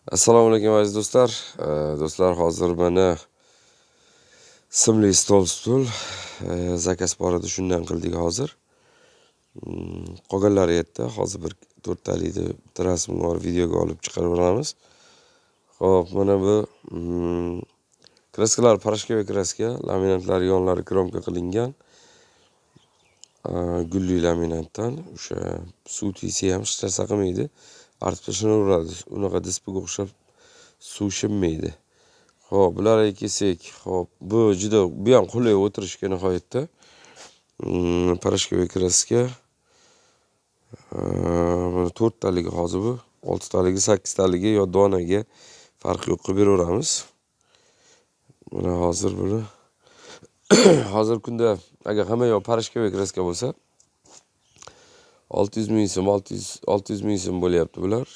Assalomu alaykum aziz do'stlar. Do'stlar, hozir mana simli stul zakaz bor edi, shundan qildik hozir. Qolganlari yerda. Hozir bir 4 talikni bitta rasmga olib videoga olib chiqarib olamiz. Xo'p, mana bu kraskalar parashkovoy kraska, laminatlari yonlari kromka qilingan. Gulli laminatdan o'sha suv tiysa ham hech narsa qilmaydi. Artib tashlanaveradi. Unaqa dispiga o'xshab suv shimmaydi. Xo'p, bularga kelsak, xo'p, bu juda bu ham qulay o'tirishga nihoyatda. Parashkovoy kraska. Mana 4 taligi hozir bu. 6 taligi, 8 taligi yo donaga farqi yo'q qilib beraveramiz. Mana hozir buni hozir kunda agar hamma yoq parashkovoy kraska bo'lsa 600 ming so'm, 600 ming so'm bo'lyapti bular.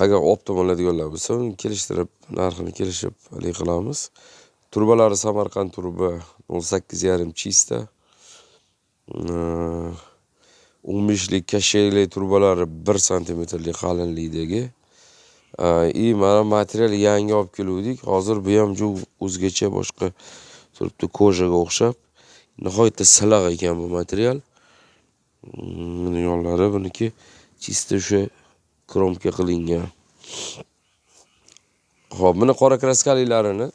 Agar optim oladiganlar bo'lsa, uni kelishtirib, narxini kelishib hali qilamiz. Turbalari Samarqand turba 0.8,5 chista. 15 lik kasheli turbalari 1 santimetrlik qalinlikdagi. Mana material yangi olib keluvdik. Hozir bu ham o'zgacha boshqa turibdi, kojaga o'xshab. Nihoyatda silliq ekan bu material. Buni yonlari buniki chista o'sha kromka qilingan. Xo'p, buni qora kraskaliklarini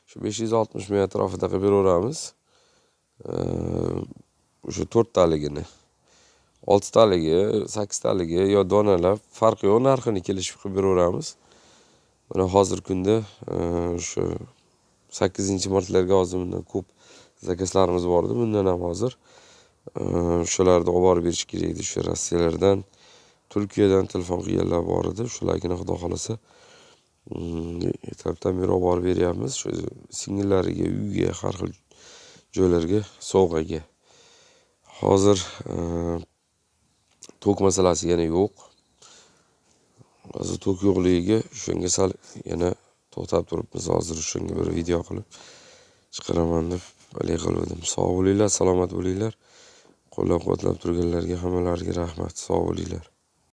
shu 560 ming atrofida qilib beraveramiz. O'sha 4 taligini, 6 taligi, 8 taligi yo donalar farqi yo'q, narxini kelishib qilib beraveramiz. Mana hozir kunda o'sha 8-martlarga hozir bundan ko'p zakazlarimiz bor edi. Bundan ham hozir o'shalarni olib borib berish kerak edi. O'sha Rossiyalardan, Turkiyadan telefon qilganlar bor edi. Shularga xudo xolasa ertalabdan beri olib borib beryapmiz. Shu singillariga, uyga, har xil joylarga sovg'aga. Hozir tok masalasi yana yo'q. Hozir tok yo'qligiga shunga sal yana to'xtab turibmiz. Hozir shunga bir video qilib chiqaraman deb qildim. Sog' bo'linglar, salomat bo'linglar. Qo'llab-quvvatlab turganlarga hammalariga rahmat. Sog' bo'linglar.